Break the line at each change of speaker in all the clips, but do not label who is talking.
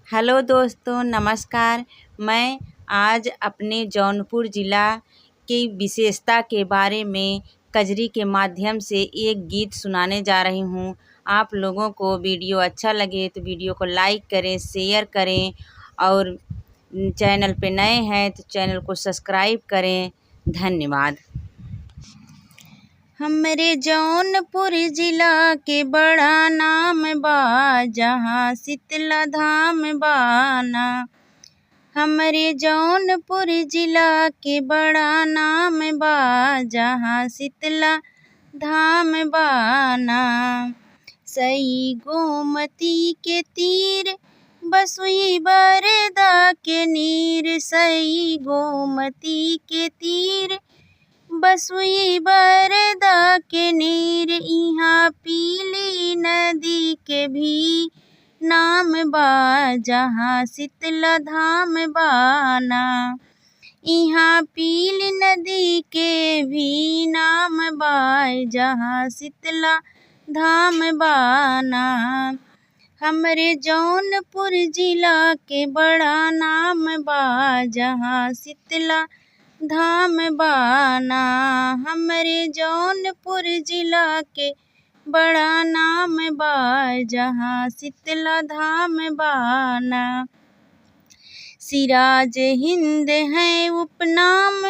Hello दोस्तों, नमस्कार। मैं आज अपने जौनपुर ज़िला की विशेषता के बारे में कजरी के माध्यम से एक गीत सुनाने जा रही हूँ। आप लोगों को वीडियो अच्छा लगे तो वीडियो को लाइक करें, शेयर करें और चैनल पे नए हैं तो चैनल को सब्सक्राइब करें। धन्यवाद। हमरे जौनपुर जिला के बड़ा नाम बा, जहाँ शीतला धाम बाना। हमरे जौनपुर जिला के बड़ा नाम बा, जहाँ शीतला धाम बाना। सई गोमती के तीर बसुई बरदा के नीर, सई गोमती के तीर बसुई बरदा के नीर। इहाँ पीली नदी के भी नाम बा, जहाँ शीतला धाम बाना। इहाँ पीली नदी के भी नाम बा, जहाँ शीतला धाम बाना। हमरे जौनपुर जिला के बड़ा नाम बा, जहाँ शीतला धाम बाना। हमरे जौनपुर जिला के बड़ा नाम बा, जहाँ शीतला धाम बाना। सिराज हिंद है उपनाम,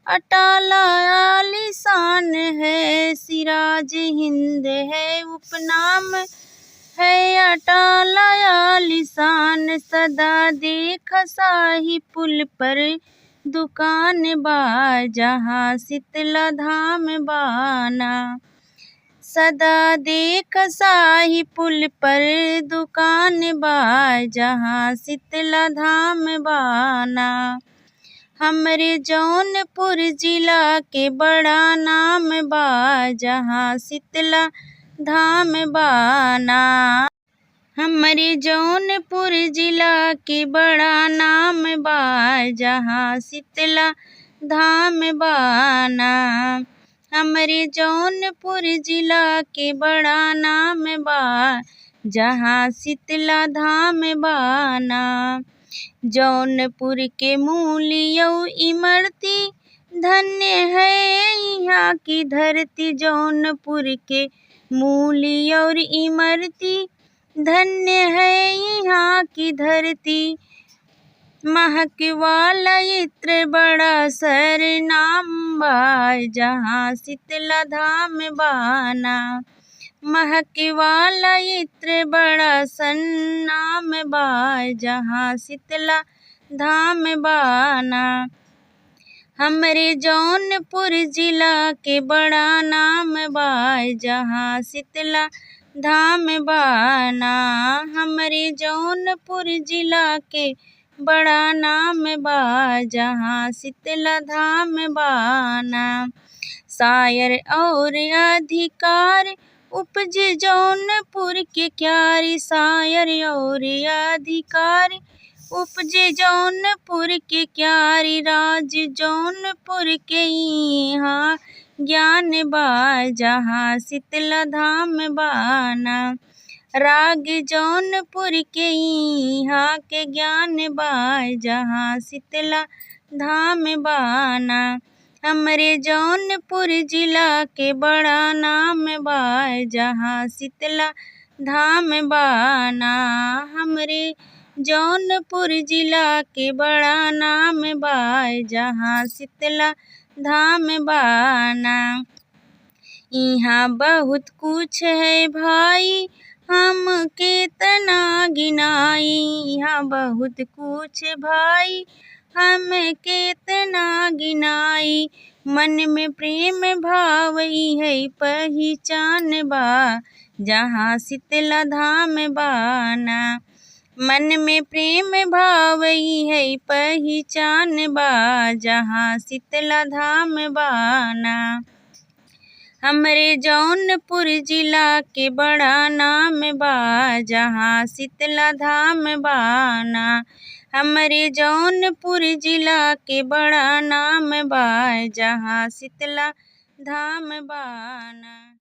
अटाला आलीशान है। सिराज हिंद है उपनाम, है अटाला आलीशान। सदा देख शाही पुल पर दुकान बा, जहाँ शीतला धाम बाना। सदा देख शाही पुल पर दुकान बा, जहाँ शीतला धाम बाना। हमरे जौनपुर जिला के बड़ा नाम बा, जहाँ शीतला धाम बाना। हमरे जौनपुर जिला के बड़ा नाम बा, जहाँ शीतला धाम बाना। हमरे जौनपुर जिला के बड़ा नाम बा, जहाँ शीतला धाम बाना। जौनपुर के मूलियौ इमरती, धन्य है यहाँ की धरती। जौनपुर के मूली और इमरती, धन्य है यहाँ की धरती। महक वाला इत्र बड़ा सरनाम बा, जहाँ शीतला धाम बाना। महक वाला इत्र बड़ा सन्नाम बा, जहाँ शीतला धाम बाना। हमरे जौनपुर जिला के बड़ा नाम बा, जहाँ शीतला धाम बाना। हमरे जौनपुर जिला के बड़ा नाम बा, जहाँ शीतला धाम बाना। शायर और अधिकार उपजे जौनपुर के क्यारी। शायर और अधिकार उपजे जौनपुर के क्यारी। राज जौनपुर के यहाँ ज्ञान बा, जहाँ शीतला धाम बाना। राग जौनपुर के यहाँ के ज्ञान बा, जहाँ शीतला धाम बाना। हमरे जौनपुर जिला के बड़ा नाम बा, जहाँ शीतला धाम बाना। हमरे जौनपुर जिला के बड़ा नाम बा, जहाँ शीतला धाम बाना। यहाँ बहुत कुछ है भाई, हम केतना गिनाई। यहाँ बहुत कुछ भाई, हम केतना गिनाई। मन में प्रेम भाव है पहचान बा, जहाँ शीतला धाम बाना। मन में प्रेम भाव है पहचान बा, जहाँ शीतला धाम बाना। हमरे जौनपुर जिला के बड़ा नाम बा, जहाँ शीतला धाम बाना। हमरे जौनपुर जिला के बड़ा नाम बा, जहाँ शीतला धाम बाना।